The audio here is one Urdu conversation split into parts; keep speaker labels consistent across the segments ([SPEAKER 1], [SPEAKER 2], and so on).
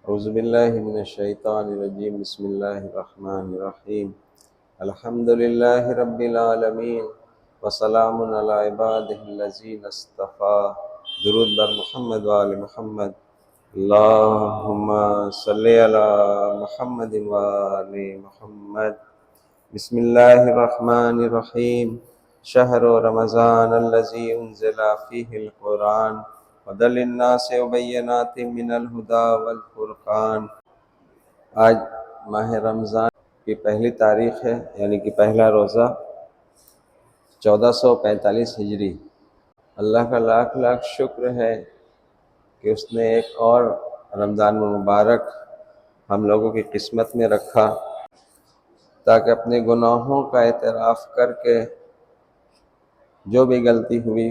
[SPEAKER 1] اعوذ باللہ من الشیطان الرجیم بسم اللہ الرحمن الرحیم الحمد للہ رب العالمین وسلام علی عبادہ الذین اصطفیٰ درود بر محمد و آل محمد اللہم صلی علی محمد و آل محمد بسم اللہ الرحمن الرحیم شہر رمضان الذی انزل فیہ القرآن هدى للناس وبینات من الہدی والفرقان۔ آج ماہ رمضان کی پہلی تاریخ ہے، یعنی کہ پہلا روزہ 1445 ہجری۔ اللہ کا لاکھ لاکھ شکر ہے کہ اس نے ایک اور رمضان المبارک ہم لوگوں کی قسمت میں رکھا تاکہ اپنے گناہوں کا اعتراف کر کے جو بھی غلطی ہوئی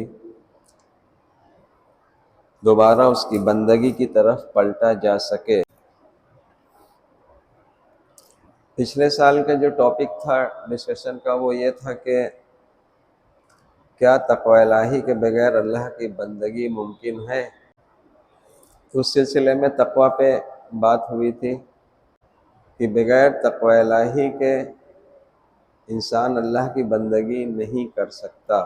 [SPEAKER 1] دوبارہ اس کی بندگی کی طرف پلٹا جا سکے۔ پچھلے سال کا جو ٹاپک تھا ڈسکشن کا وہ یہ تھا کہ کیا تقوی الہی کے بغیر اللہ کی بندگی ممکن ہے؟ اس سلسلے میں تقوی پہ بات ہوئی تھی کہ بغیر تقوی الہی کے انسان اللہ کی بندگی نہیں کر سکتا۔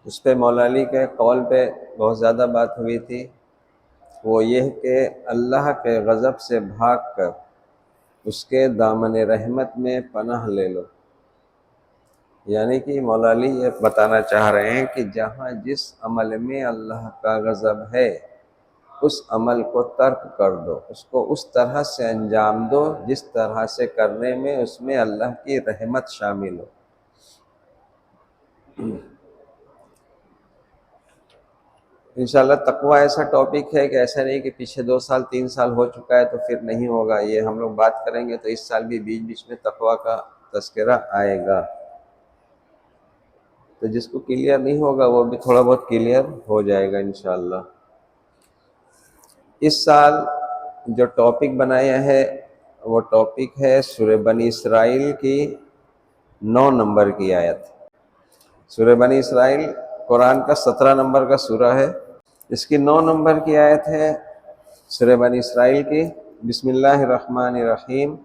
[SPEAKER 1] اس پہ مولا علی کے قول پہ بہت زیادہ بات ہوئی تھی، وہ یہ کہ اللہ کے غضب سے بھاگ کر اس کے دامن رحمت میں پناہ لے لو۔ یعنی کہ مولا علی یہ بتانا چاہ رہے ہیں کہ جہاں جس عمل میں اللہ کا غضب ہے اس عمل کو ترک کر دو، اس کو اس طرح سے انجام دو جس طرح سے کرنے میں اس میں اللہ کی رحمت شامل ہو۔ انشاءاللہ تقوی ایسا ٹاپک ہے کہ ایسا نہیں کہ پیچھے 2 سال 3 سال ہو چکا ہے تو پھر نہیں ہوگا، یہ ہم لوگ بات کریں گے تو اس سال بھی بیچ بیچ میں تقوی کا تذکرہ آئے گا، تو جس کو کلیئر نہیں ہوگا وہ بھی تھوڑا بہت کلیئر ہو جائے گا انشاءاللہ۔ اس سال جو ٹاپک بنایا ہے وہ ٹاپک ہے سورہ بنی اسرائیل کی 9 نمبر کی آیت۔ سورہ بنی اسرائیل قرآن کا 17 نمبر کا سورہ ہے، اس کی 9 نمبر کی آیت ہے سورہ بنی اسرائیل کی۔ بسم اللہ الرحمن الرحیم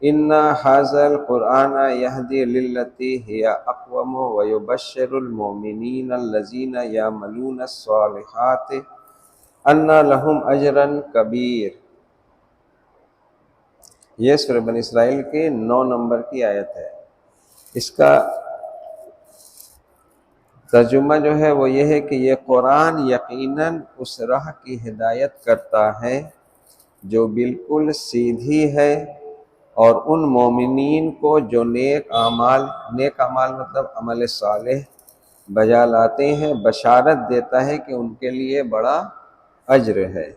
[SPEAKER 1] انا ھذا القرآن یہدی للتی ہی اقوم ویبشر المؤمنین الذین یعملون الصالحات ان لہم اجرا کبیر۔ یہ سورہ بنی اسرائیل کی 9 نمبر کی آیت ہے۔ اس کا ترجمہ جو ہے وہ یہ ہے کہ یہ قرآن یقیناً اس راہ کی ہدایت کرتا ہے جو بالکل سیدھی ہے، اور ان مومنین کو جو نیک اعمال مطلب عمل صالح بجا لاتے ہیں، بشارت دیتا ہے کہ ان کے لیے بڑا اجر ہے۔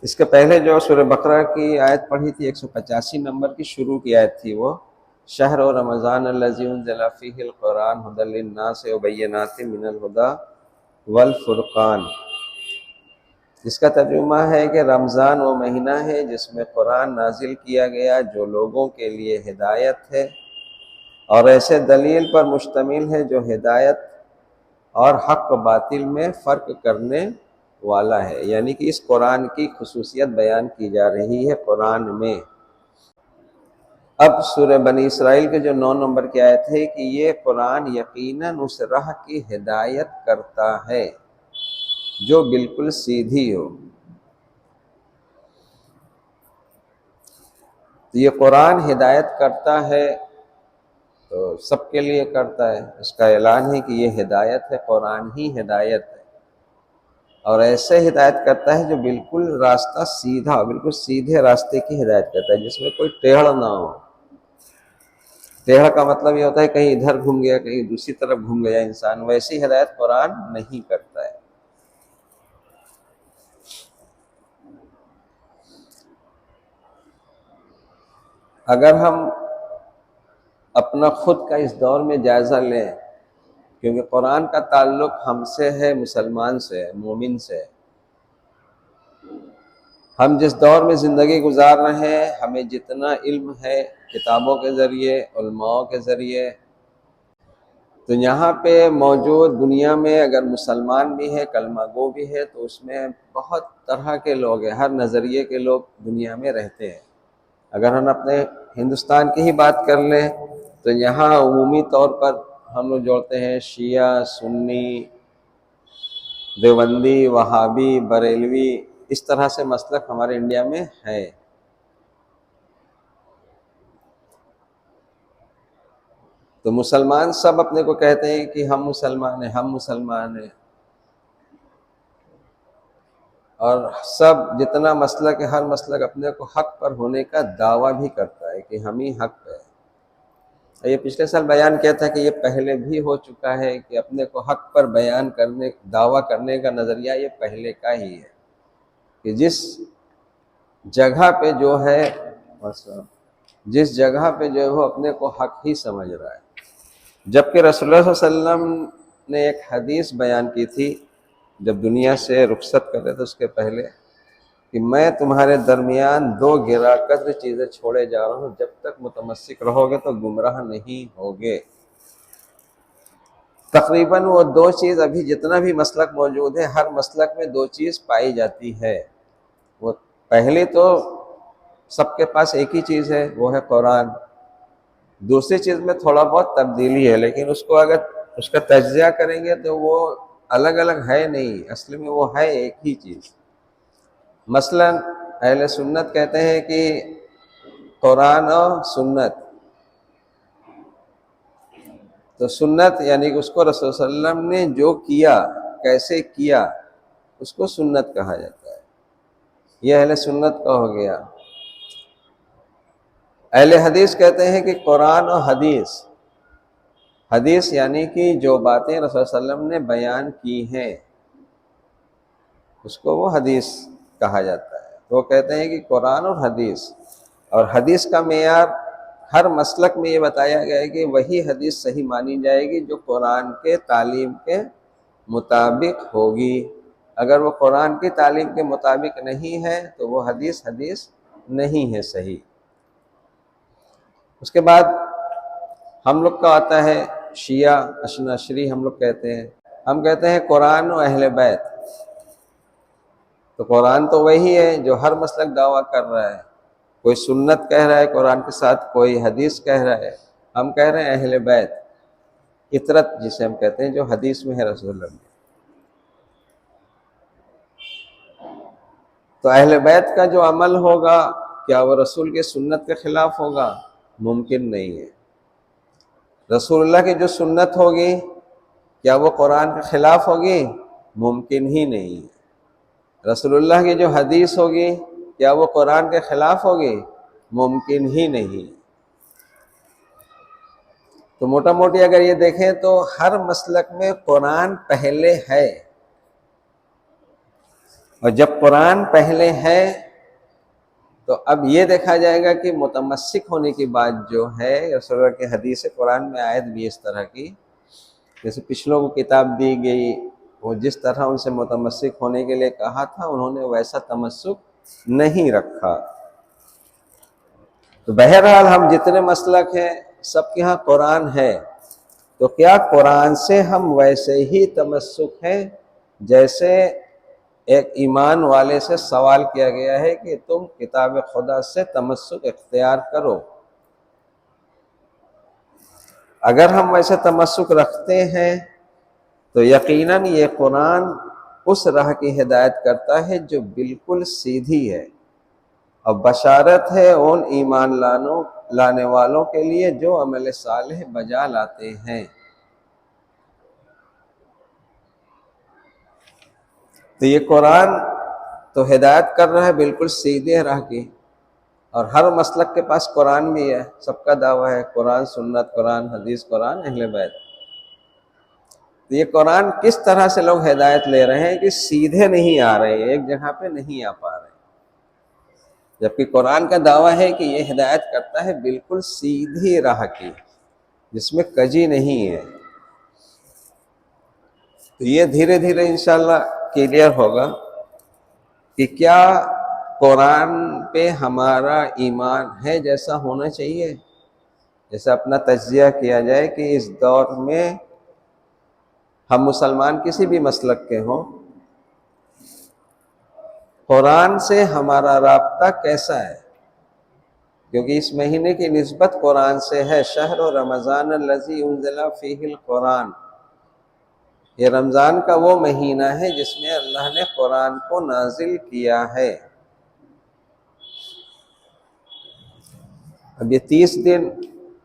[SPEAKER 1] اس کے پہلے جو سورہ بقرہ کی آیت پڑھی تھی 185 نمبر کی شروع کی آیت تھی، وہ شہر رمضان الذی انزل فیہ القرآن ھدی للناس وبینات من الھدی والفرقان۔ اس کا ترجمہ ہے کہ رمضان وہ مہینہ ہے جس میں قرآن نازل کیا گیا جو لوگوں کے لیے ہدایت ہے اور ایسے دلیل پر مشتمل ہے جو ہدایت اور حق و باطل میں فرق کرنے والا ہے۔ یعنی کہ اس قرآن کی خصوصیت بیان کی جا رہی ہے قرآن میں۔ اب سورہ بنی اسرائیل کے جو 9 نمبر کی آیت ہے کہ یہ قرآن یقیناً اس راہ کی ہدایت کرتا ہے جو بالکل سیدھی ہو۔ تو یہ قرآن ہدایت کرتا ہے تو سب کے لیے کرتا ہے، اس کا اعلان ہے کہ یہ ہدایت ہے، قرآن ہی ہدایت ہے، اور ایسے ہدایت کرتا ہے جو بالکل راستہ سیدھا، بالکل سیدھے راستے کی ہدایت کرتا ہے جس میں کوئی ٹیڑھ نہ ہو۔ ٹیڑھ کا مطلب یہ ہوتا ہے کہیں ادھر گھوم گیا کہیں دوسری طرف گھوم گیا انسان، ویسی ہدایت قرآن نہیں کرتا ہے۔ اگر ہم اپنا خود کا اس دور میں جائزہ لیں، کیونکہ قرآن کا تعلق ہم سے ہے، مسلمان سے ہے، مومن سے ہے۔ ہم جس دور میں زندگی گزار رہے ہیں، ہمیں جتنا علم ہے کتابوں کے ذریعے، علماء کے ذریعے، تو یہاں پہ موجود دنیا میں اگر مسلمان بھی ہے، کلمہ گو بھی ہے، تو اس میں بہت طرح کے لوگ ہیں، ہر نظریے کے لوگ دنیا میں رہتے ہیں۔ اگر ہم اپنے ہندوستان کی ہی بات کر لیں تو یہاں عمومی طور پر ہم لوگ جوڑتے ہیں شیعہ، سنی، دیوبندی، وہابی، بریلوی، اس طرح سے مسلک ہمارے انڈیا میں ہے۔ تو مسلمان سب اپنے کو کہتے ہیں کہ ہم مسلمان ہیں، ہم مسلمان ہیں، اور سب جتنا مسلک ہے، ہر مسلک اپنے کو حق پر ہونے کا دعویٰ بھی کرتا ہے کہ ہم ہی حق پہ ہیں۔ یہ پچھلے سال بیان کیا تھا کہ یہ پہلے بھی ہو چکا ہے کہ اپنے کو حق پر بیان کرنے، دعویٰ کرنے کا نظریہ یہ پہلے کا ہی ہے کہ جس جگہ پہ جو ہے، جس جگہ پہ جو ہے وہ اپنے کو حق ہی سمجھ رہا ہے۔ جبکہ رسول اللہ صلی اللہ علیہ وسلم نے ایک حدیث بیان کی تھی جب دنیا سے رخصت کر رہے تھے اس کے پہلے، کہ میں تمہارے درمیان دو گرا قدر چیزیں چھوڑے جا رہا ہوں، جب تک متمسک رہو گے تو گمراہ نہیں ہوگے۔ تقریباً وہ دو چیز ابھی جتنا بھی مسلک موجود ہے، ہر مسلک میں دو چیز پائی جاتی ہے۔ وہ پہلے تو سب کے پاس ایک ہی چیز ہے، وہ ہے قرآن۔ دوسری چیز میں تھوڑا بہت تبدیلی ہے، لیکن اس کو اگر اس کا تجزیہ کریں گے تو وہ الگ الگ ہے نہیں، اصل میں وہ ہے ایک ہی چیز۔ مثلا اہل سنت کہتے ہیں کہ قرآن اور سنت، تو سنت یعنی کہ اس کو رسول صلی اللہ علیہ وسلم نے جو کیا، کیسے کیا، اس کو سنت کہا جاتا ہے۔ یہ اہل سنت کا ہو گیا۔ اہل حدیث کہتے ہیں کہ قرآن اور حدیث، حدیث یعنی کہ جو باتیں رسول صلی اللہ علیہ وسلم نے بیان کی ہیں اس کو وہ حدیث کہا جاتا ہے۔ تو وہ کہتے ہیں کہ قرآن اور حدیث، اور حدیث کا معیار ہر مسلک میں یہ بتایا گیا ہے کہ وہی حدیث صحیح مانی جائے گی جو قرآن کے تعلیم کے مطابق ہوگی۔ اگر وہ قرآن کی تعلیم کے مطابق نہیں ہے تو وہ حدیث نہیں ہے صحیح۔ اس کے بعد ہم لوگ کا آتا ہے شیعہ اشناشری، ہم لوگ کہتے ہیں، ہم کہتے ہیں قرآن و اہل بیت۔ تو قرآن تو وہی ہے جو ہر مسلک دعویٰ کر رہا ہے، کوئی سنت کہہ رہا ہے قرآن کے ساتھ، کوئی حدیث کہہ رہا ہے، ہم کہہ رہے ہیں اہل بیت، اطرت جسے ہم کہتے ہیں جو حدیث میں ہے رسول اللہ میں۔ تو اہل بیت کا جو عمل ہوگا کیا وہ رسول کے سنت کے خلاف ہوگا؟ ممکن نہیں ہے۔ رسول اللہ کی جو سنت ہوگی کیا وہ قرآن کے خلاف ہوگی؟ ممکن ہی نہیں ہے۔ رسول اللہ کی جو حدیث ہوگی کیا وہ قرآن کے خلاف ہوگی؟ ممکن ہی نہیں۔ تو موٹا موٹی اگر یہ دیکھیں تو ہر مسلک میں قرآن پہلے ہے، اور جب قرآن پہلے ہے تو اب یہ دیکھا جائے گا کہ متمسک ہونے کی بات جو ہے، رسول اللہ کی حدیث قرآن میں آیت بھی اس طرح کی، جیسے پچھلوں کو کتاب دی گئی، وہ جس طرح ان سے متمسک ہونے کے لیے کہا تھا انہوں نے ویسا تمسک نہیں رکھا۔ تو بہرحال ہم جتنے مسلک ہیں سب کے ہاں قرآن ہے، تو کیا قرآن سے ہم ویسے ہی تمسک ہیں جیسے ایک ایمان والے سے سوال کیا گیا ہے کہ تم کتاب خدا سے تمسک اختیار کرو؟ اگر ہم ویسے تمسک رکھتے ہیں تو یقیناً یہ قرآن اس راہ کی ہدایت کرتا ہے جو بالکل سیدھی ہے، اور بشارت ہے ان ایمان لانے والوں کے لیے جو عمل صالح بجا لاتے ہیں۔ تو یہ قرآن تو ہدایت کر رہا ہے بالکل سیدھے راہ کی، اور ہر مسلک کے پاس قرآن بھی ہے، سب کا دعویٰ ہے قرآن سنت، قرآن حدیث، قرآن اہل بیت۔ تو یہ قرآن کس طرح سے لوگ ہدایت لے رہے ہیں کہ سیدھے نہیں آ رہے، ایک جگہ پہ نہیں آ پا رہے، جبکہ قرآن کا دعویٰ ہے کہ یہ ہدایت کرتا ہے بالکل سیدھی راہ کی، جس میں کجی نہیں ہے۔ تو یہ دھیرے دھیرے انشاءاللہ کلیئر ہوگا کہ کیا قرآن پہ ہمارا ایمان ہے جیسا ہونا چاہیے، جیسا اپنا تجزیہ کیا جائے کہ اس دور میں ہم مسلمان کسی بھی مسلک کے ہوں، قرآن سے ہمارا رابطہ کیسا ہے؟ کیونکہ اس مہینے کی نسبت قرآن سے ہے۔ شہر رمضان الذی انزل فیہ القرآن، یہ رمضان کا وہ مہینہ ہے جس میں اللہ نے قرآن کو نازل کیا ہے۔ اب یہ 30 دن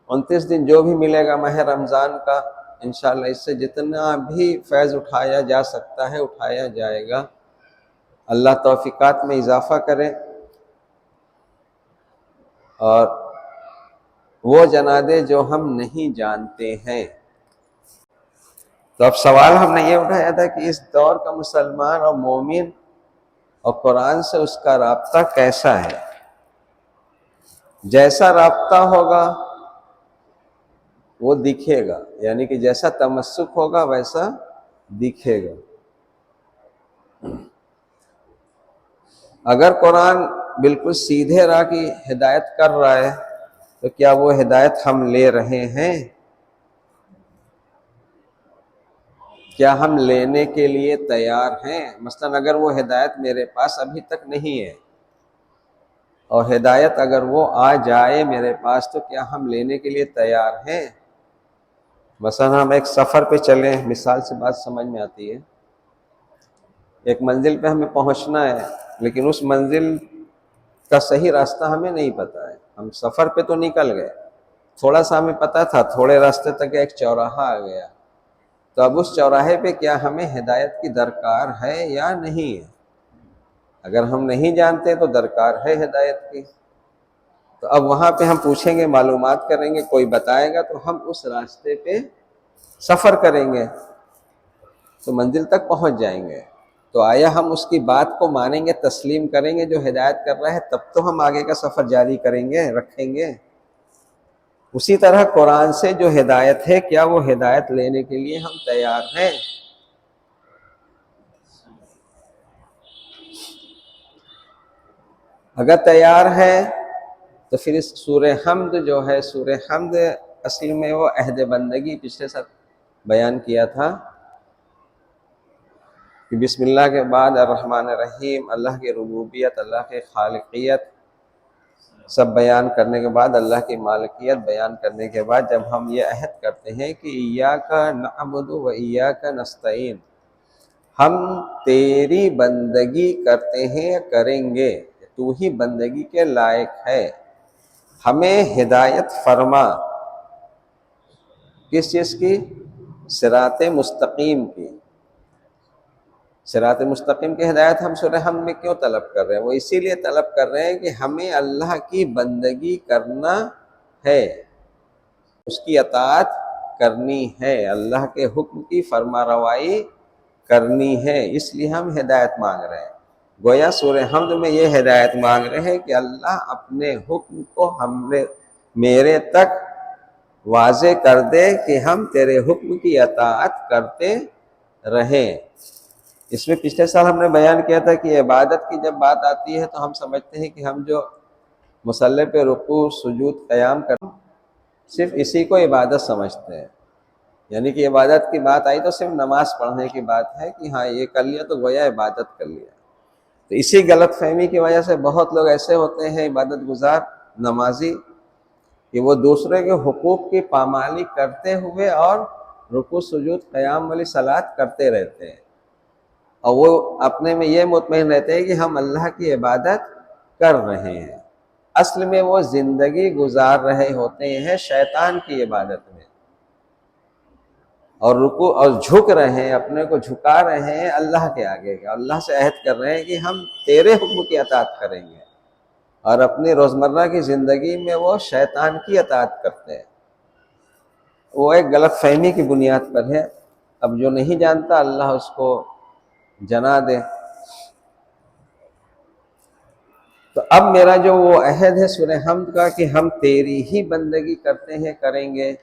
[SPEAKER 1] 29 دن جو بھی ملے گا ماہ رمضان کا، انشاءاللہ اس سے جتنا بھی فیض اٹھایا جا سکتا ہے اٹھایا جائے گا۔ اللہ توفیقات میں اضافہ کرے اور وہ جنا دے جو ہم نہیں جانتے ہیں۔ تو اب سوال ہم نے یہ اٹھایا تھا کہ اس دور کا مسلمان اور مومن اور قرآن سے اس کا رابطہ کیسا ہے؟ جیسا رابطہ ہوگا وہ دکھے گا، یعنی کہ جیسا تمسک ہوگا ویسا دکھے گا۔ اگر قرآن بالکل سیدھے راہ کی ہدایت کر رہا ہے تو کیا وہ ہدایت ہم لے رہے ہیں؟ کیا ہم لینے کے لیے تیار ہیں؟ مثلا اگر وہ ہدایت میرے پاس ابھی تک نہیں ہے اور ہدایت اگر وہ آ جائے میرے پاس تو کیا ہم لینے کے لیے تیار ہیں؟ مثلا ہم ایک سفر پہ چلیں، مثال سے بات سمجھ میں آتی ہے۔ ایک منزل پہ ہمیں پہنچنا ہے لیکن اس منزل کا صحیح راستہ ہمیں نہیں پتہ ہے۔ ہم سفر پہ تو نکل گئے، تھوڑا سا ہمیں پتہ تھا، تھوڑے راستے تک ایک چوراہا آ گیا، تو اب اس چوراہے پہ کیا ہمیں ہدایت کی درکار ہے یا نہیں ہے؟ اگر ہم نہیں جانتے تو درکار ہے ہدایت کی، تو اب وہاں پہ ہم پوچھیں گے، معلومات کریں گے، کوئی بتائے گا تو ہم اس راستے پہ سفر کریں گے تو منزل تک پہنچ جائیں گے۔ تو آیا ہم اس کی بات کو مانیں گے، تسلیم کریں گے جو ہدایت کر رہا ہے، تب تو ہم آگے کا سفر جاری کریں گے، رکھیں گے۔ اسی طرح قرآن سے جو ہدایت ہے، کیا وہ ہدایت لینے کے لیے ہم تیار ہیں؟ اگر تیار ہے تو پھر اس سورہ حمد جو ہے، سورہ حمد اصل میں وہ عہد بندگی پچھلے ساتھ بیان کیا تھا کہ بسم اللہ کے بعد الرحمن الرحیم، اللہ کی ربوبیت، اللہ کی خالقیت سب بیان کرنے کے بعد، اللہ کی مالکیت بیان کرنے کے بعد، جب ہم یہ عہد کرتے ہیں کہ ایاک نعبد و ایاک نستعین، ہم تیری بندگی کرتے ہیں، کریں گے، تو ہی بندگی کے لائق ہے، ہمیں ہدایت فرما۔ کس چیز کی؟ صراط مستقیم کی۔ صراط مستقیم کی ہدایت ہم سورہ حمد میں کیوں طلب کر رہے ہیں؟ وہ اسی لیے طلب کر رہے ہیں کہ ہمیں اللہ کی بندگی کرنا ہے، اس کی اطاعت کرنی ہے، اللہ کے حکم کی فرما روائی کرنی ہے، اس لیے ہم ہدایت مانگ رہے ہیں۔ گویا سورہ حمد میں یہ ہدایت مانگ رہے ہیں کہ اللہ اپنے حکم کو میرے تک واضح کر دے کہ ہم تیرے حکم کی اطاعت کرتے رہیں۔ اس میں پچھلے سال ہم نے بیان کیا تھا کہ عبادت کی جب بات آتی ہے تو ہم سمجھتے ہیں کہ ہم جو مصلی پہ رکوع سجود قیام کرتے ہیں صرف اسی کو عبادت سمجھتے ہیں، یعنی کہ عبادت کی بات آئی تو صرف نماز پڑھنے کی بات ہے کہ ہاں یہ کر لیا تو گویا عبادت کر لیا۔ تو اسی غلط فہمی کی وجہ سے بہت لوگ ایسے ہوتے ہیں عبادت گزار نمازی کہ وہ دوسرے کے حقوق کی پامالی کرتے ہوئے اور رکوع سجود قیام والی صلات کرتے رہتے ہیں، اور وہ اپنے میں یہ مطمئن رہتے ہیں کہ ہم اللہ کی عبادت کر رہے ہیں، اصل میں وہ زندگی گزار رہے ہوتے ہیں شیطان کی عبادت میں، اور رکوع اور جھک رہے ہیں، اپنے کو جھکا رہے ہیں اللہ کے آگے، اللہ سے عہد کر رہے ہیں کہ ہم تیرے حکم کی اطاعت کریں گے، اور اپنی روزمرہ کی زندگی میں وہ شیطان کی اطاعت کرتے ہیں۔ وہ ایک غلط فہمی کی بنیاد پر ہے، اب جو نہیں جانتا اللہ اس کو جنا دے۔ تو اب میرا جو وہ عہد ہے سورہ حمد کا کہ ہم تیری ہی بندگی کرتے ہیں، کریں گے،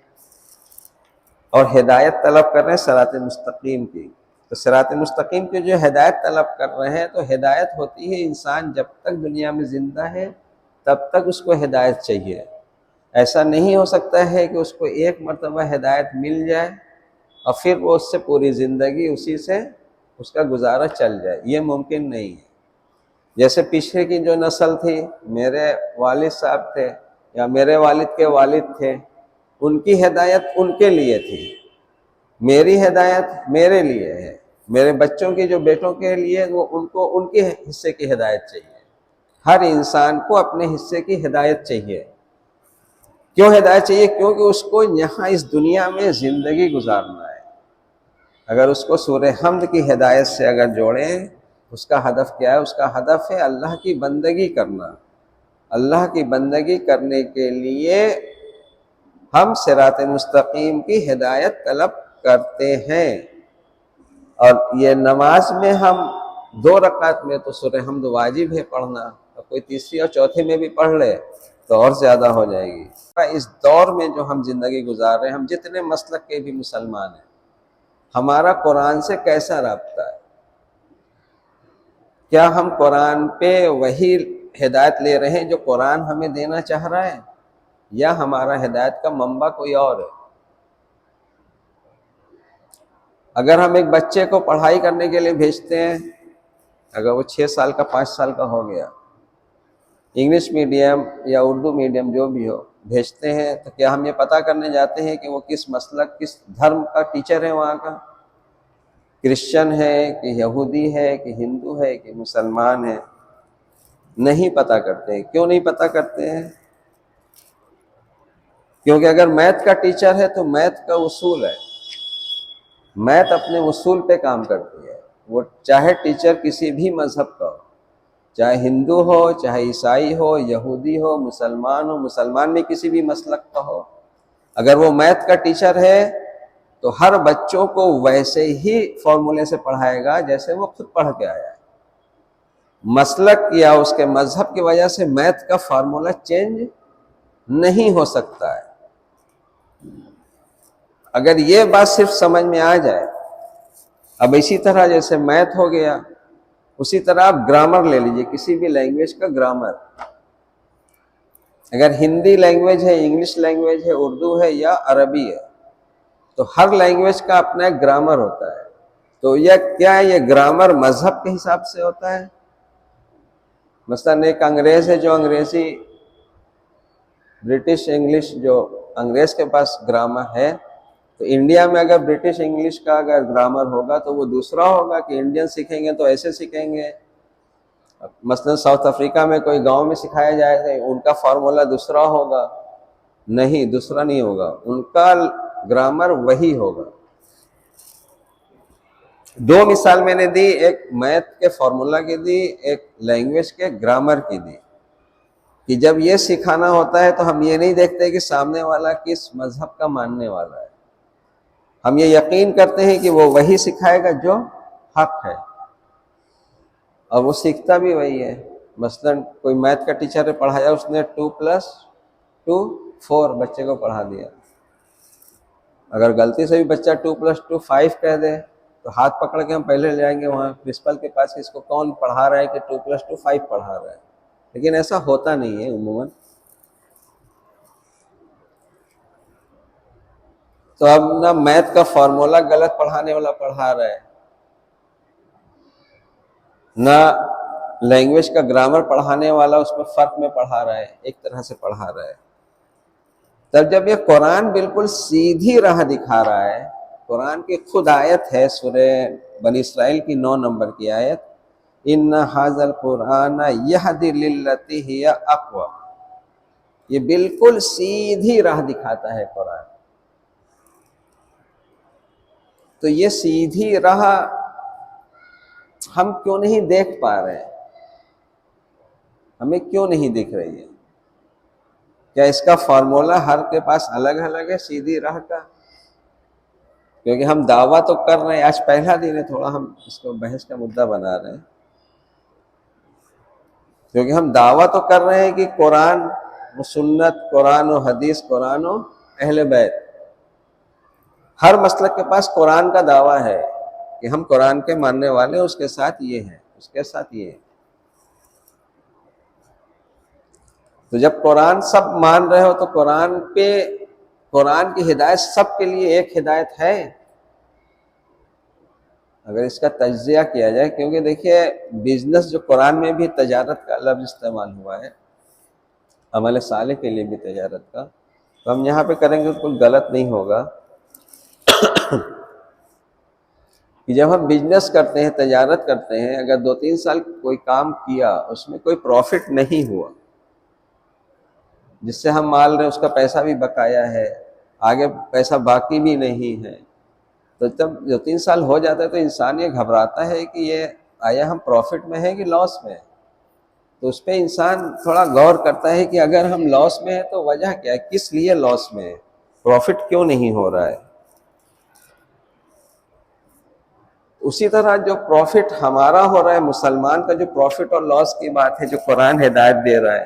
[SPEAKER 1] اور ہدایت طلب کر رہے ہیں صراط مستقیم کی۔ تو صراط مستقیم کی جو ہدایت طلب کر رہے ہیں، تو ہدایت ہوتی ہے انسان جب تک دنیا میں زندہ ہے تب تک اس کو ہدایت چاہیے۔ ایسا نہیں ہو سکتا ہے کہ اس کو ایک مرتبہ ہدایت مل جائے اور پھر وہ اس سے پوری زندگی اسی سے اس کا گزارا چل جائے، یہ ممکن نہیں ہے۔ جیسے پیچھے کی جو نسل تھی، میرے والد صاحب تھے یا میرے والد کے والد تھے، ان کی ہدایت ان کے لیے تھی، میری ہدایت میرے لیے ہے، میرے بچوں کی جو بیٹوں کے لیے وہ ان کو ان کے حصے کی ہدایت چاہیے۔ ہر انسان کو اپنے حصے کی ہدایت چاہیے۔ کیوں ہدایت چاہیے؟ کیونکہ اس کو یہاں اس دنیا میں زندگی گزارنا ہے۔ اگر اس کو سورہ حمد کی ہدایت سے اگر جوڑیں، اس کا ہدف کیا ہے؟ اس کا ہدف ہے اللہ کی بندگی کرنا۔ اللہ کی بندگی کرنے کے لیے ہم صراط مستقیم کی ہدایت طلب کرتے ہیں۔ اور یہ نماز میں ہم 2 رکعت میں تو سورہ حمد واجب ہے پڑھنا، اور کوئی تیسری اور چوتھی میں بھی پڑھ لے تو اور زیادہ ہو جائے گی۔ اس دور میں جو ہم زندگی گزار رہے ہیں، ہم جتنے مسلک کے بھی مسلمان ہیں، ہمارا قرآن سے کیسا رابطہ ہے؟ کیا ہم قرآن پہ وہی ہدایت لے رہے ہیں جو قرآن ہمیں دینا چاہ رہا ہے، یا ہمارا ہدایت کا منبع کوئی اور ہے؟ اگر ہم ایک بچے کو پڑھائی کرنے کے لیے بھیجتے ہیں، اگر وہ 6 سال کا 5 سال کا ہو گیا، انگلش میڈیم یا اردو میڈیم جو بھی ہو بھیجتے ہیں، تو کیا ہم یہ پتہ کرنے جاتے ہیں کہ وہ کس مسلک کس دھرم کا ٹیچر ہے، وہاں کا کرسچن ہے کہ یہودی ہے کہ ہندو ہے کہ مسلمان ہے؟ نہیں پتہ کرتے۔ کیوں نہیں پتہ کرتے ہیں؟ کیونکہ اگر میتھ کا ٹیچر ہے تو میتھ کا اصول ہے، میتھ اپنے اصول پہ کام کرتی ہے، وہ چاہے ٹیچر کسی بھی مذہب کا ہو، چاہے ہندو ہو، چاہے عیسائی ہو، یہودی ہو، مسلمان میں کسی بھی مسلک کا ہو، اگر وہ میتھ کا ٹیچر ہے تو ہر بچوں کو ویسے ہی فارمولے سے پڑھائے گا جیسے وہ خود پڑھ کے آیا ہے۔ مسلک یا اس کے مذہب کی وجہ سے میتھ کا فارمولہ چینج نہیں ہو سکتا ہے۔ اگر یہ بات صرف سمجھ میں آ جائے، اب اسی طرح جیسے میتھ ہو گیا، اسی طرح آپ گرامر لے لیجئے، کسی بھی لینگویج کا گرامر، اگر ہندی لینگویج ہے، انگلش لینگویج ہے، اردو ہے یا عربی ہے، تو ہر لینگویج کا اپنا ایک گرامر ہوتا ہے۔ تو یہ کیا ہے؟ یہ گرامر مذہب کے حساب سے ہوتا ہے۔ مثلا ایک انگریز ہے جو انگریزی برٹش انگلش جو انگریز کے پاس گرامر ہے، تو انڈیا میں اگر برٹش انگلش کا اگر گرامر ہوگا تو وہ دوسرا ہوگا، کہ انڈین سیکھیں گے تو ایسے سیکھیں گے۔ مثلا ساؤتھ افریقہ میں کوئی گاؤں میں سکھایا جائے تو ان کا فارمولہ دوسرا ہوگا، نہیں دوسرا نہیں ہوگا، ان کا گرامر وہی ہوگا۔ 2 مثال میں نے دی، ایک میتھ کے فارمولہ کی دی، ایک لینگویج کے گرامر کی دی، کہ جب یہ سکھانا ہوتا ہے تو ہم یہ نہیں دیکھتے کہ سامنے والا کس مذہب کا ماننے والا ہے، ہم یہ یقین کرتے ہیں کہ وہ وہی سکھائے گا جو حق ہے، اور وہ سیکھتا بھی وہی ہے۔ مثلا کوئی میتھ کا ٹیچر نے پڑھایا، اس نے 2+2 4 بچے کو پڑھا دیا، اگر غلطی سے بھی بچہ 2+2 5 کہہ دے تو ہاتھ پکڑ کے ہم پہلے لے جائیں گے وہاں پرنسپل کے پاس کہ اس کو کون پڑھا رہا ہے کہ 2+2 5 پڑھا رہا ہے، لیکن ایسا ہوتا نہیں ہے عموماً۔ تو اب نہ میتھ کا فارمولہ غلط پڑھانے والا پڑھا رہا ہے، نہ لینگویج کا گرامر پڑھانے والا اس میں فرق میں پڑھا رہا ہے، ایک طرح سے پڑھا رہا ہے۔ تب جب یہ قرآن بالکل سیدھی راہ دکھا رہا ہے، قرآن کی خود آیت ہے، سورہ بنی اسرائیل کی 9 نمبر کی آیت، ان ھذا القرآن یہدی للتی ہی اقوم، یہ بالکل سیدھی راہ دکھاتا ہے قرآن۔ تو یہ سیدھی راہ ہم کیوں نہیں دیکھ پا رہے ہیں؟ ہمیں کیوں نہیں دکھ رہی ہے؟ کیا اس کا فارمولہ ہر کے پاس الگ الگ ہے سیدھی راہ کا؟ کیونکہ ہم دعویٰ تو کر رہے ہیں، آج پہلا دن ہے، تھوڑا ہم اس کو بحث کا مدعا بنا رہے ہیں، کیونکہ ہم دعویٰ تو کر رہے ہیں کہ قرآن و سنت، قرآن و حدیث، قرآن و اہل بیت، ہر مسلک کے پاس قرآن کا دعویٰ ہے کہ ہم قرآن کے ماننے والے ہیں، اس کے ساتھ یہ ہے، اس کے ساتھ یہ ہے۔ تو جب قرآن سب مان رہے ہو تو قرآن کی ہدایت سب کے لیے ایک ہدایت ہے؟ اگر اس کا تجزیہ کیا جائے، کیونکہ دیکھیے بزنس جو قرآن میں بھی تجارت کا لفظ استعمال ہوا ہے، عمل صالح کے لیے بھی تجارت کا، تو ہم یہاں پہ کریں گے تو کوئی غلط نہیں ہوگا کہ جب ہم بزنس کرتے ہیں، تجارت کرتے ہیں، اگر 2-3 سال کوئی کام کیا، اس میں کوئی پروفٹ نہیں ہوا، جس سے ہم مال رہے اس کا پیسہ بھی بقایا ہے، آگے پیسہ باقی بھی نہیں ہے، تو جب 2-3 سال ہو جاتا ہے تو انسان یہ گھبراتا ہے کہ یہ آیا ہم پروفٹ میں ہیں کہ لاس میں ہیں۔ تو اس پہ انسان تھوڑا غور کرتا ہے کہ اگر ہم لاس میں ہیں تو وجہ کیا ہے، کس لیے لاس میں ہے، پروفٹ کیوں نہیں ہو رہا ہے۔ اسی طرح جو پروفٹ ہمارا ہو رہا ہے، مسلمان کا جو پروفٹ اور لاس کی بات ہے، جو قرآن ہدایت دے رہا ہے،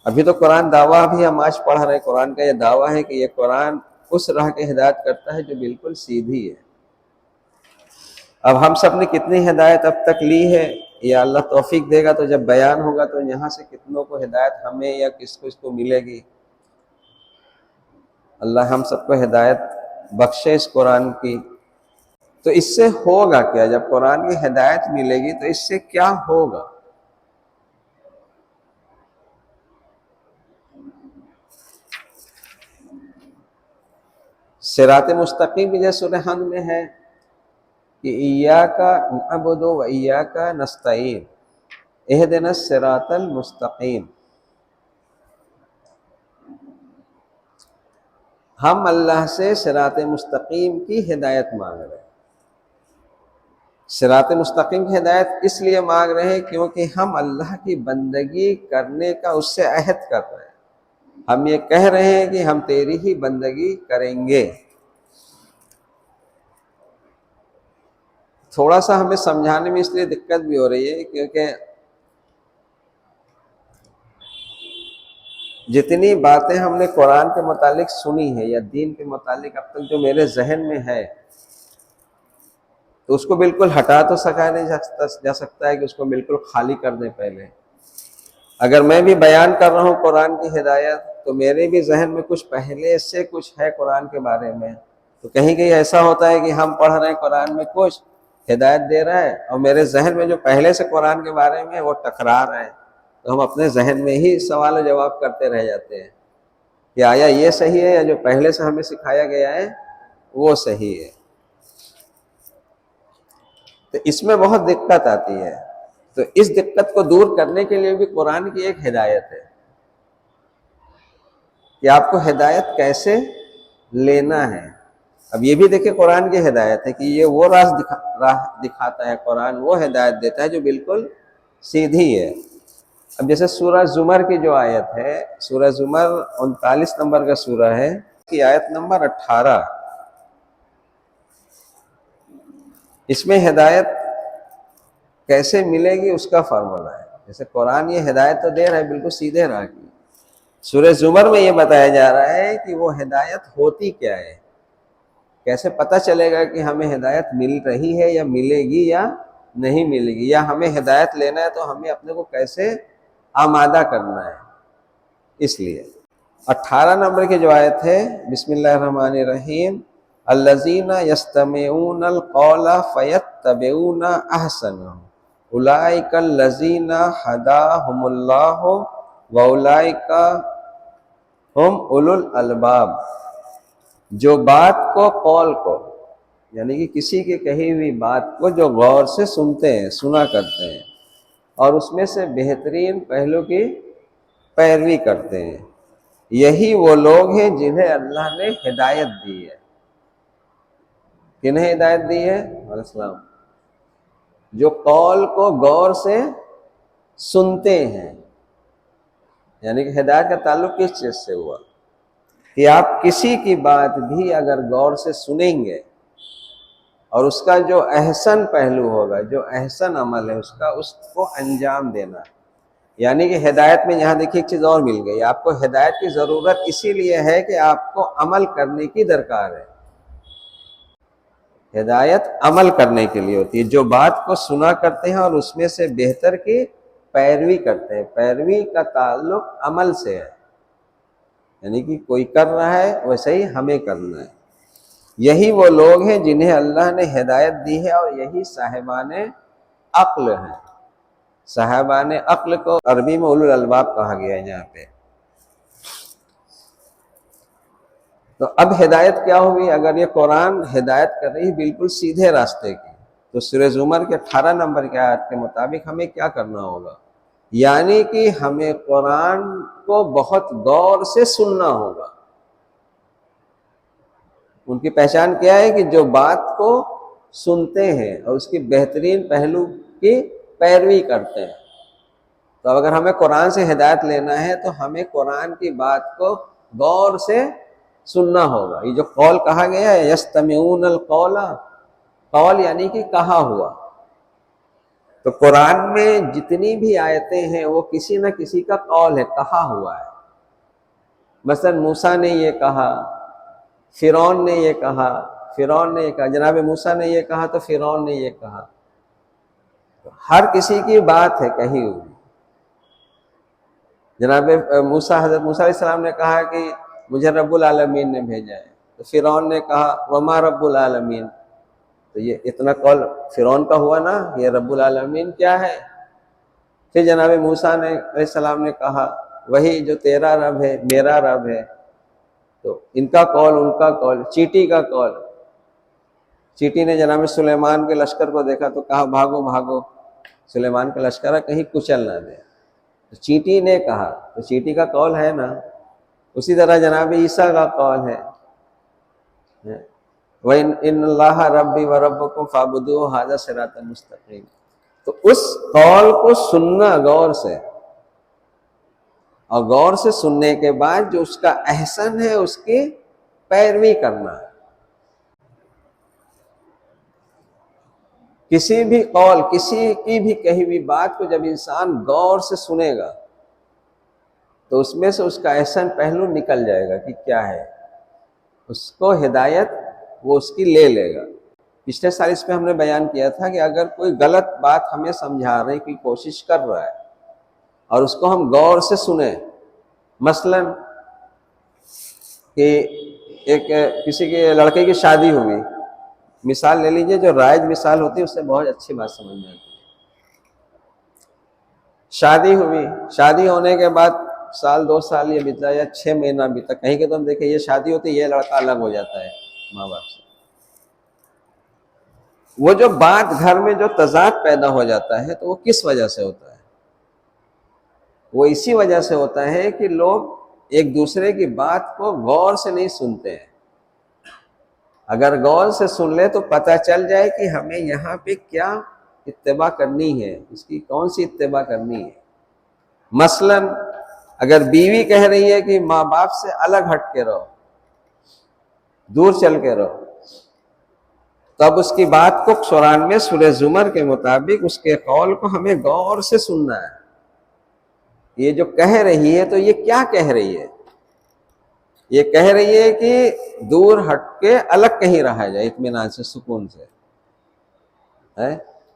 [SPEAKER 1] ابھی تو قرآن دعویٰ بھی ہم آج پڑھ رہے ہیں، قرآن کا یہ دعویٰ ہے کہ یہ قرآن اس راہ کی ہدایت کرتا ہے جو بالکل سیدھی ہے۔ اب ہم سب نے کتنی ہدایت اب تک لی ہے، یا اللہ توفیق دے گا تو جب بیان ہوگا تو یہاں سے کتنوں کو ہدایت ہمیں یا کس کو ملے گی۔ اللہ ہم سب کو ہدایت بخشے اس قرآن کی۔ تو اس سے ہوگا کیا، جب قرآن کی ہدایت ملے گی تو اس سے کیا ہوگا؟ صراط مستقیم جیسے سورہ حمد میں ہے کہ ایاک نعبد و ایاک نستعین اہدنا الصراط المستقیم، ہم اللہ سے صراط مستقیم کی ہدایت مانگ رہے ہیں۔ صراط مستقیم کی ہدایت اس لیے مانگ رہے ہیں کیونکہ ہم اللہ کی بندگی کرنے کا اس سے عہد کر رہے ہیں، ہم یہ کہہ رہے ہیں کہ ہم تیری ہی بندگی کریں گے۔ تھوڑا سا ہمیں سمجھانے میں اس لیے دقت بھی ہو رہی ہے کیونکہ جتنی باتیں ہم نے قرآن کے متعلق سنی ہے یا دین کے متعلق اب تک جو میرے ذہن میں ہے، تو اس کو بالکل ہٹا تو سکا نہیں جا سکتا ہے کہ اس کو بالکل خالی کر دیں پہلے۔ اگر میں بھی بیان کر رہا ہوں قرآن کی ہدایت تو میرے بھی ذہن میں کچھ پہلے سے کچھ ہے قرآن کے بارے میں، تو کہیں کہیں ایسا ہوتا ہے کہ ہم پڑھ رہے ہیں قرآن میں کچھ ہدایت دے رہا ہے اور میرے ذہن میں جو پہلے سے قرآن کے بارے میں وہ ٹکرا رہا ہے، تو ہم اپنے ذہن میں ہی سوال و جواب کرتے رہ جاتے ہیں کہ آیا یہ صحیح ہے یا جو پہلے سے ہمیں سکھایا گیا ہے وہ صحیح ہے۔ تو اس میں بہت دقت آتی ہے، تو اس دقت کو دور کرنے کے لیے بھی قرآن کی ایک ہدایت ہے کہ آپ کو ہدایت کیسے لینا ہے۔ اب یہ بھی دیکھیں قرآن کی ہدایت ہے کہ یہ وہ راہ دکھاتا ہے، قرآن وہ ہدایت دیتا ہے جو بالکل سیدھی ہے۔ اب جیسے سورہ زمر کی جو آیت ہے، سورہ زمر 39 نمبر کا سورہ ہے، کی آیت نمبر 18، اس میں ہدایت کیسے ملے گی اس کا فارمولہ ہے۔ جیسے قرآن یہ ہدایت تو دے رہا ہے بالکل سیدھے راہ کی، سورہ زمر میں یہ بتایا جا رہا ہے کہ وہ ہدایت ہوتی کیا ہے، کیسے پتہ چلے گا کہ ہمیں ہدایت مل رہی ہے یا ملے گی یا نہیں ملے گی، یا ہمیں ہدایت لینا ہے تو ہمیں اپنے کو کیسے آمادہ کرنا ہے۔ اس لیے 18 نمبر کی جو آیت ہے، بسم اللہ الرحمن الرحیم، الذین یستمعون القول فیتبعون احسنہ اولئک الذین ھداھم اللہ واولئک ہم اولو الالباب، جو بات کو، قول کو، یعنی کہ کسی کی کہی ہوئی بات کو جو غور سے سنتے ہیں، سنا کرتے ہیں اور اس میں سے بہترین پہلو کی پیروی کرتے ہیں، یہی وہ لوگ ہیں جنہیں اللہ نے ہدایت دی ہے۔ کنہیں ہدایت دی ہے؟ علیہ السلام، جو قول کو غور سے سنتے ہیں، یعنی کہ ہدایت کا تعلق کس چیز سے ہوا کہ آپ کسی کی بات بھی اگر غور سے سنیں گے اور اس کا جو احسن پہلو ہوگا، جو احسن عمل ہے اس کو انجام دینا ہے۔ یعنی کہ ہدایت میں یہاں دیکھیے ایک چیز اور مل گئی، آپ کو ہدایت کی ضرورت اسی لیے ہے کہ آپ کو عمل کرنے کی درکار ہے۔ ہدایت عمل کرنے کے لیے ہوتی ہے، جو بات کو سنا کرتے ہیں اور اس میں سے بہتر کی پیروی کرتے ہیں۔ پیروی کا تعلق عمل سے ہے، یعنی کہ کوئی کر رہا ہے ویسے ہی ہمیں کرنا ہے۔ یہی وہ لوگ ہیں جنہیں اللہ نے ہدایت دی ہے، اور یہی صاحبان عقل ہیں۔ صاحبان عقل کو عربی میں اولو الالباب کہا گیا ہے یہاں پہ۔ تو اب ہدایت کیا ہوئی؟ اگر یہ قرآن ہدایت کر رہی ہے بالکل سیدھے راستے کی، تو سورہ زمر کے 18 نمبر کی آیت کے مطابق ہمیں کیا کرنا ہوگا؟ یعنی کہ ہمیں قرآن کو بہت غور سے سننا ہوگا۔ ان کی پہچان کیا ہے کہ جو بات کو سنتے ہیں اور اس کی بہترین پہلو کی پیروی کرتے ہیں۔ تو اگر ہمیں قرآن سے ہدایت لینا ہے تو ہمیں قرآن کی بات کو غور سے سننا ہوگا۔ یہ جو قول کہا گیا ہے، یستمعون القول، قول یعنی کہ کہا ہوا، تو قرآن میں جتنی بھی آیتیں ہیں وہ کسی نہ کسی کا قول ہے، کہا ہوا ہے۔ مثلا موسیٰ نے یہ کہا، فرعون نے یہ کہا، فرعون نے یہ کہا، جناب موسیٰ نے یہ کہا تو فرعون نے یہ کہا، تو ہر کسی کی بات ہے کہی ہوئی۔ جناب موسیٰ، حضرت موسیٰ علیہ السلام نے کہا کہ مجھے رب العالمین نے بھیجا ہے، تو فرعون نے کہا وما رب العالمین، تو یہ اتنا قول فرعون کا ہوا نا، یہ رب العالمین کیا ہے؟ پھر جناب موسیٰ نے علیہ السلام نے کہا وہی جو تیرا رب ہے میرا رب ہے، تو ان کا قول ان کا قول۔ چیٹی کا قول، چیٹی نے جناب سلیمان کے لشکر کو دیکھا تو کہا بھاگو بھاگو، سلیمان کا لشکر کہیں کچل نہ دے، تو چیٹی نے کہا، تو چیٹی کا قول ہے نا۔ اسی طرح جناب عیسیٰ کا قول ہے وَإِنَّ اللَّهَ رَبِّي وَرَبُّكُمْ فَاعْبُدُوهُ هَذَا صِرَاطٌ مُسْتَقِيمٌ۔ تو اس قول کو سننا غور سے، اور غور سے سننے کے بعد جو اس کا احسن ہے اس کی پیروی کرنا ہے۔ کسی بھی قول، کسی کی بھی کہی ہوئی بات کو جب انسان غور سے سنے گا تو اس میں سے اس کا احسن پہلو نکل جائے گا کہ کیا ہے، اس کو ہدایت وہ اس کی لے لے گا۔ پچھلے سال اس میں ہم نے بیان کیا تھا کہ اگر کوئی غلط بات ہمیں سمجھانے کی کوشش کر رہا ہے اور اس کو ہم غور سے سنیں، مثلا کہ ایک کسی کے لڑکے کی شادی ہوئی، مثال لے لیجئے، جو رائج مثال ہوتی ہے اس سے بہت اچھی بات سمجھ میں آتی ہے۔ شادی ہوئی، شادی ہونے کے بعد سال 2 سال یہ بیتا یا 6 مہینہ بیتا، کہیں کہ تم دیکھیں یہ شادی ہوتی ہے، یہ لڑکا الگ ہو جاتا ہے ماں باپ سے۔ وہ جو بات گھر میں جو تضاد پیدا ہو جاتا ہے تو وہ کس وجہ سے ہوتا ہے؟ وہ اسی وجہ سے ہوتا ہے کہ لوگ ایک دوسرے کی بات کو غور سے نہیں سنتے ہیں۔ اگر غور سے سن لے تو پتہ چل جائے کہ ہمیں یہاں پہ کیا اتباع کرنی ہے، اس کی کون سی اتباع کرنی ہے۔ مثلا اگر بیوی کہہ رہی ہے کہ ماں باپ سے الگ ہٹ کے رہو، دور چل کے رہو، تب اس کی بات کو قرآن میں سورہ زمر کے مطابق اس کے قول کو ہمیں غور سے سننا ہے۔ یہ جو کہہ رہی ہے تو یہ کیا کہہ رہی ہے؟ یہ کہہ رہی ہے کہ دور ہٹ کے الگ کہیں رہا جائے اطمینان سے، سکون سے،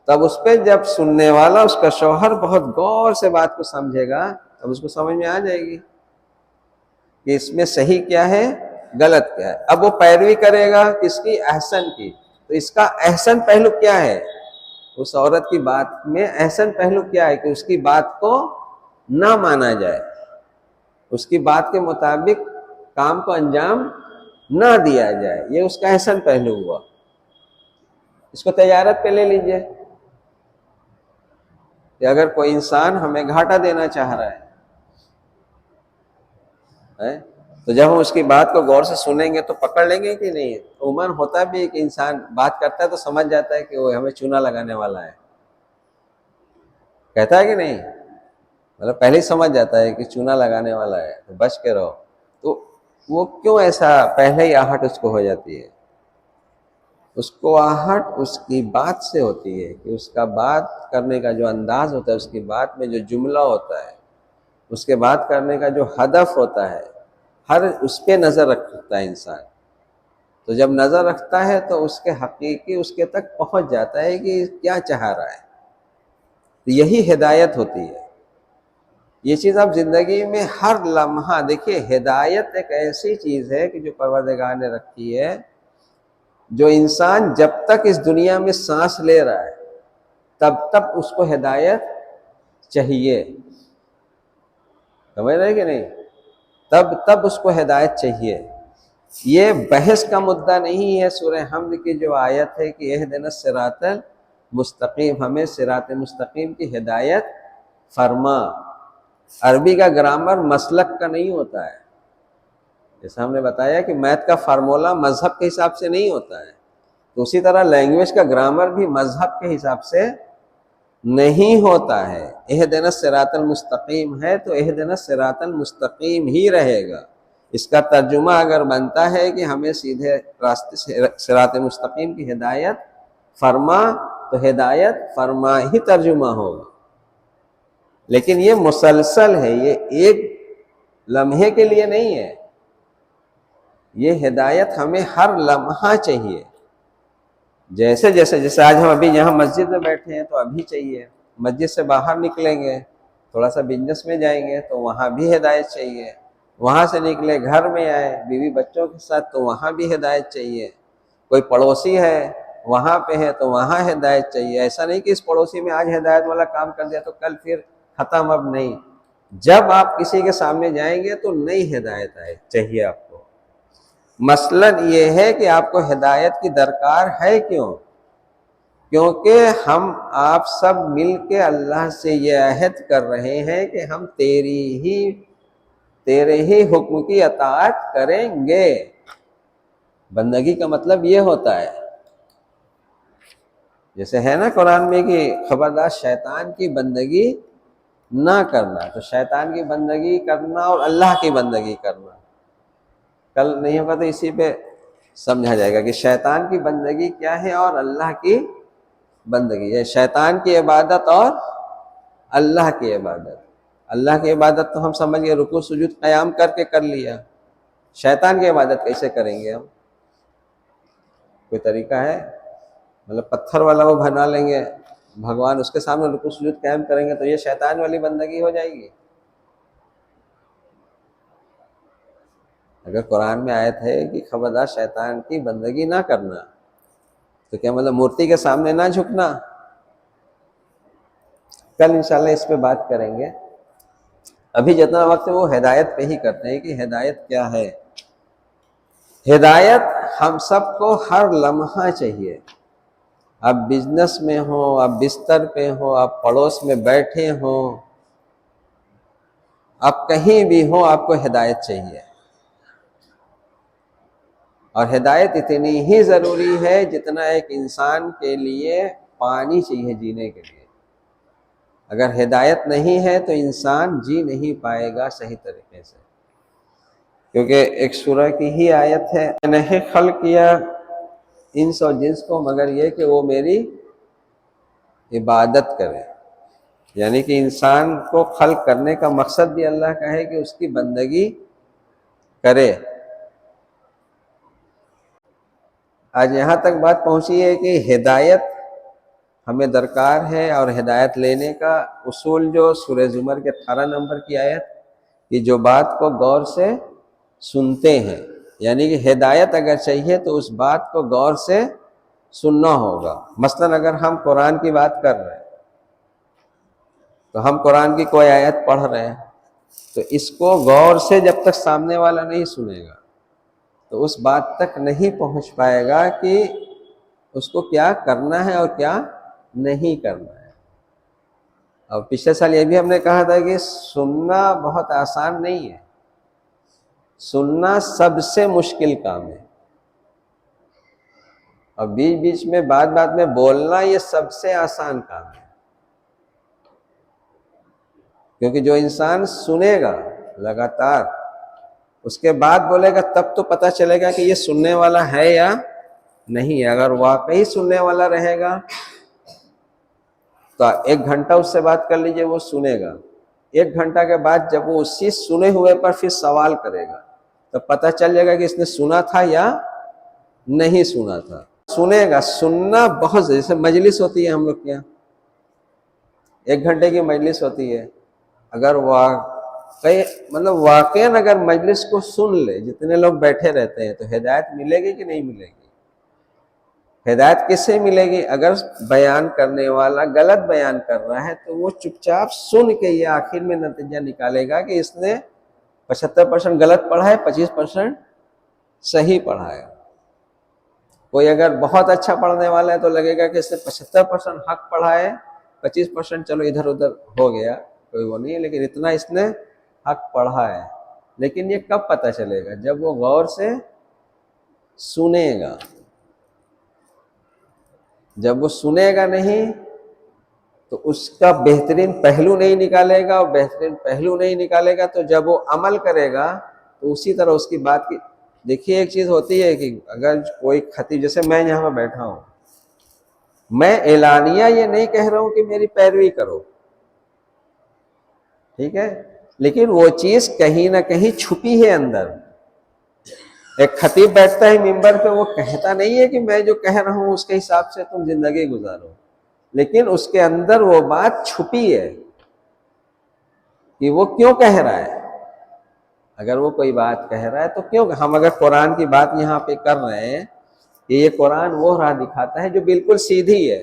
[SPEAKER 1] تب اس پہ جب سننے والا اس کا شوہر بہت غور سے بات کو سمجھے گا تب اس کو سمجھ میں آ جائے گی کہ اس میں صحیح کیا ہے غلط کیا ہے۔ اب وہ پیروی کرے گا کس کی؟ احسن کی۔ تو اس کا احسن پہلو کیا ہے؟ اس عورت کی بات میں احسن پہلو کیا ہے کہ اس کی بات کو نہ مانا جائے، اس کی بات کے مطابق کام کو انجام نہ دیا جائے، یہ اس کا احسن پہلو ہوا۔ اس کو تجارت پہ لے لیجئے کہ اگر کوئی انسان ہمیں گھاٹا دینا چاہ رہا ہے تو جب ہم اس کی بات کو غور سے سنیں گے تو پکڑ لیں گے کہ نہیں؟ عموماً ہوتا بھی ہے کہ انسان بات کرتا ہے تو سمجھ جاتا ہے کہ وہ ہمیں چونا لگانے والا ہے، کہتا ہے کہ نہیں؟ مطلب پہلے ہی سمجھ جاتا ہے کہ چونا لگانے والا ہے تو بچ کے رہو۔ تو وہ کیوں ایسا پہلے ہی آہٹ اس کو ہو جاتی ہے؟ اس کو آہٹ اس کی بات سے ہوتی ہے کہ اس کا بات کرنے کا جو انداز ہوتا ہے، اس کی بات میں جو جملہ ہوتا ہے، اس کے بات کرنے کا جو ہدف ہوتا ہے، ہر اس پہ نظر رکھتا ہے انسان۔ تو جب نظر رکھتا ہے تو اس کے حقیقی اس کے تک پہنچ جاتا ہے کہ کیا چاہ رہا ہے۔ تو یہی ہدایت ہوتی ہے۔ یہ چیز آپ زندگی میں ہر لمحہ دیکھیے، ہدایت ایک ایسی چیز ہے کہ جو پروردگار نے رکھی ہے جو انسان جب تک اس دنیا میں سانس لے رہا ہے تب تک اس کو ہدایت چاہیے، سمجھ رہے کہ نہیں؟ تب اس کو ہدایت چاہیے۔ یہ بحث کا مدعا نہیں ہے۔ سورہ حمد کی جو آیت ہے کہ اہدنا الصراط المستقیم، ہمیں صراط مستقیم کی ہدایت فرما، عربی کا گرامر مسلک کا نہیں ہوتا ہے، جیسا ہم نے بتایا کہ میتھ کا فارمولا مذہب کے حساب سے نہیں ہوتا ہے، تو اسی طرح لینگویج کا گرامر بھی مذہب کے حساب سے نہیں ہوتا ہے۔ اہدنا الصراط المستقیم ہے تو اہدنا الصراط المستقیم ہی رہے گا۔ اس کا ترجمہ اگر بنتا ہے کہ ہمیں سیدھے راستے سے صراط مستقیم کی ہدایت فرما، تو ہدایت فرما ہی ترجمہ ہوگا، لیکن یہ مسلسل ہے، یہ ایک لمحے کے لیے نہیں ہے، یہ ہدایت ہمیں ہر لمحہ چاہیے۔ جیسے آج ہم ابھی یہاں مسجد میں بیٹھے ہیں تو ابھی چاہیے، مسجد سے باہر نکلیں گے تھوڑا سا بزنس میں جائیں گے تو وہاں بھی ہدایت چاہیے، وہاں سے نکلے گھر میں آئے بیوی بچوں کے ساتھ تو وہاں بھی ہدایت چاہیے، کوئی پڑوسی ہے وہاں پہ ہے تو وہاں ہدایت چاہیے۔ ایسا نہیں کہ اس پڑوسی میں آج ہدایت والا کام کر دیا تو کل پھر ختم، اب نہیں، جب آپ کسی کے سامنے جائیں گے تو نئی ہدایت چاہیے آپ کو۔ مثلاً یہ ہے کہ آپ کو ہدایت کی درکار ہے، کیونکہ ہم آپ سب مل کے اللہ سے یہ عہد کر رہے ہیں کہ ہم تیرے ہی حکم کی اطاعت کریں گے۔ بندگی کا مطلب یہ ہوتا ہے، جیسے ہے نا قرآن میں کہ خبردار شیطان کی بندگی نہ کرنا، تو شیطان کی بندگی کرنا اور اللہ کی بندگی کرنا کل نہیں ہوگا تو اسی پہ سمجھا جائے گا کہ شیطان کی بندگی کیا ہے اور اللہ کی بندگی ہے۔ شیطان کی عبادت اور اللہ کی عبادت، اللہ کی عبادت تو ہم سمجھ گئے رکوع سجود قیام کر کے کر لیا، شیطان کی عبادت کیسے کریں گے ہم؟ کوئی طریقہ ہے؟ مطلب پتھر والا وہ بنا لیں گے بھگوان، اس کے سامنے رکوع سجود قیام کریں گے تو یہ شیطان والی بندگی ہو جائے گی؟ اگر قرآن میں آیت ہے کہ خبردار شیطان کی بندگی نہ کرنا، تو کیا مطلب مورتی کے سامنے نہ جھکنا؟ کل انشاءاللہ اس پہ بات کریں گے، ابھی جتنا وقت ہے وہ ہدایت پہ ہی کرتے ہیں کہ ہدایت کیا ہے۔ ہدایت ہم سب کو ہر لمحہ چاہیے، آپ بزنس میں ہو، آپ بستر پہ ہو، آپ پڑوس میں بیٹھے ہوں، آپ کہیں بھی ہو، آپ کو ہدایت چاہیے۔ اور ہدایت اتنی ہی ضروری ہے جتنا ایک انسان کے لیے پانی چاہیے جینے کے لیے۔ اگر ہدایت نہیں ہے تو انسان جی نہیں پائے گا صحیح طریقے سے، کیونکہ ایک سورہ کی ہی آیت ہے، میں نے خلق کیا انس اور جنس کو مگر یہ کہ وہ میری عبادت کرے، یعنی کہ انسان کو خلق کرنے کا مقصد بھی اللہ کا ہے کہ اس کی بندگی کرے۔ آج یہاں تک بات پہنچی ہے کہ ہدایت ہمیں درکار ہے، اور ہدایت لینے کا اصول جو سورہ زمر کے 18 نمبر کی آیت کہ جو بات کو غور سے سنتے ہیں، یعنی کہ ہدایت اگر چاہیے تو اس بات کو غور سے سننا ہوگا۔ مثلا اگر ہم قرآن کی بات کر رہے ہیں تو ہم قرآن کی کوئی آیت پڑھ رہے ہیں تو اس کو غور سے جب تک سامنے والا نہیں سنے گا تو اس بات تک نہیں پہنچ پائے گا کہ اس کو کیا کرنا ہے اور کیا نہیں کرنا ہے۔ اور پچھلے سال یہ بھی ہم نے کہا تھا کہ سننا بہت آسان نہیں ہے، سننا سب سے مشکل کام ہے، اور بیچ بیچ میں بات میں بولنا یہ سب سے آسان کام ہے، کیونکہ جو انسان سنے گا لگاتار اس کے بعد بولے گا تب تو پتہ چلے گا کہ یہ سننے والا ہے یا نہیں ہے۔ اگر واقعی سننے والا رہے گا تو 1 گھنٹہ اس سے بات کر لیجئے، وہ سنے گا، 1 گھنٹہ کے بعد جب وہ اسی سنے ہوئے پر پھر سوال کرے گا تو پتہ چل جائے گا کہ اس نے سنا تھا یا نہیں سنا تھا۔ سنے گا، سننا بہت، جیسے مجلس ہوتی ہے ہم لوگ کے یہاں 1 گھنٹے کی مجلس ہوتی ہے، اگر واقعاً اگر مجلس کو سن لے جتنے لوگ بیٹھے رہتے ہیں تو ہدایت ملے گی کہ نہیں ملے گی؟ ہدایت کس سے ملے گی؟ اگر بیان کرنے والا غلط بیان کر رہا ہے تو وہ چپ چاپ سن کے یہ آخر میں نتیجہ نکالے گا کہ اس نے 75% غلط پڑھا ہے، 25% صحیح پڑھا ہے۔ کوئی اگر بہت اچھا پڑھنے والا ہے تو لگے گا کہ اس نے 75% حق پڑھا ہے، 25% چلو ادھر ادھر ہو گیا، کوئی وہ نہیں ہے، لیکن اتنا اس نے حق پڑھا ہے۔ لیکن یہ کب پتہ چلے گا؟ جب وہ غور سے سنے گا۔ جب وہ سنے گا نہیں تو اس کا بہترین پہلو نہیں نکالے گا، اور بہترین پہلو نہیں نکالے گا تو جب وہ عمل کرے گا تو اسی طرح اس کی بات کی۔ دیکھیے ایک چیز ہوتی ہے کہ اگر کوئی خطیب، جیسے میں یہاں پہ بیٹھا ہوں، میں اعلانیہ یہ نہیں کہہ رہا ہوں کہ میری پیروی کرو، ٹھیک ہے، لیکن وہ چیز کہیں نہ کہیں چھپی ہے اندر۔ ایک خطیب بیٹھتا ہے ممبر پہ، وہ کہتا نہیں ہے کہ میں جو کہہ رہا ہوں اس کے حساب سے تم زندگی گزارو، لیکن اس کے اندر وہ بات چھپی ہے کہ وہ کیوں کہہ رہا ہے۔ اگر وہ کوئی بات کہہ رہا ہے تو کیوں؟ ہم اگر قرآن کی بات یہاں پہ کر رہے ہیں کہ یہ قرآن وہ راہ دکھاتا ہے جو بالکل سیدھی ہے،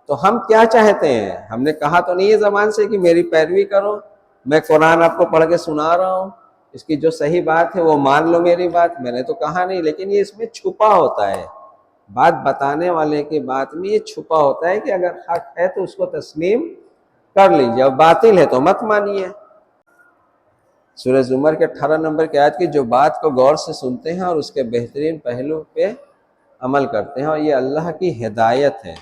[SPEAKER 1] تو ہم کیا چاہتے ہیں؟ ہم نے کہا تو نہیں ہے زبان سے کہ میری پیروی کرو، میں قرآن آپ کو پڑھ کے سنا رہا ہوں، اس کی جو صحیح بات ہے وہ مان لو میری بات، میں نے تو کہا نہیں، لیکن یہ اس میں چھپا ہوتا ہے، بات بتانے والے کی بات میں یہ چھپا ہوتا ہے کہ اگر حق ہے تو اس کو تسلیم کر لیجیے، اور باطل ہے تو مت مانیے۔ سورہ زمر کے 18 نمبر کی آیت کی جو بات کو غور سے سنتے ہیں اور اس کے بہترین پہلو پہ عمل کرتے ہیں، اور یہ اللہ کی ہدایت ہے،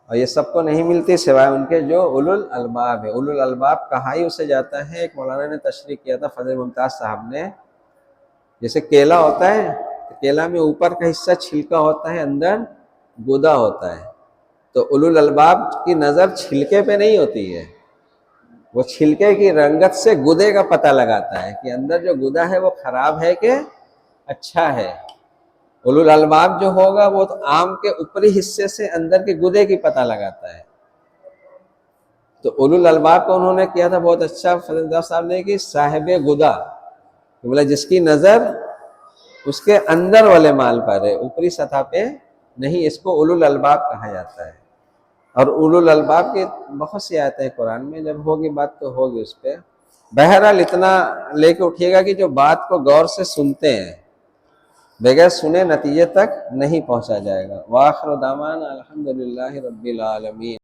[SPEAKER 1] اور یہ سب کو نہیں ملتی سوائے ان کے جو اولو الالباب ہے۔ اولو الالباب کہا ہی اسے جاتا ہے، ایک مولانا نے تشریح کیا تھا فضل ممتاز صاحب نے، جیسے کیلا ہوتا ہے، کیلا میں اوپر کا حصہ چھلکا ہوتا ہے، اندر گودا ہوتا ہے، تو اولو الالباب کی نظر چھلکے پہ نہیں ہوتی ہے، وہ چھلکے کی رنگت سے گدے کا پتہ لگاتا ہے کہ اندر جو گدا ہے وہ خراب ہے کہ اچھا ہے۔ اولو الالباب جو ہوگا وہ تو آم کے اوپری حصے سے اندر کے گدے کی پتہ لگاتا ہے۔ تو اولو الالباب کو انہوں نے کیا تھا بہت اچھا فضل صاحب نے کہ صاحب گدا، بولا جس کی نظر اس کے اندر والے مال پر ہے، اوپری سطح پہ نہیں، اس کو اولو الالباب کہا جاتا ہے۔ اور اولو الالباب کی بہت سی آیتیں قرآن میں، جب ہوگی بات تو ہوگی اس پہ۔ بہرحال اتنا لے کے اٹھیے گا کہ جو بات کو غور سے سنتے ہیں، بغیر سنے نتیجے تک نہیں پہنچا جائے گا۔ وآخر دعوانا الحمدللہ رب العالمین۔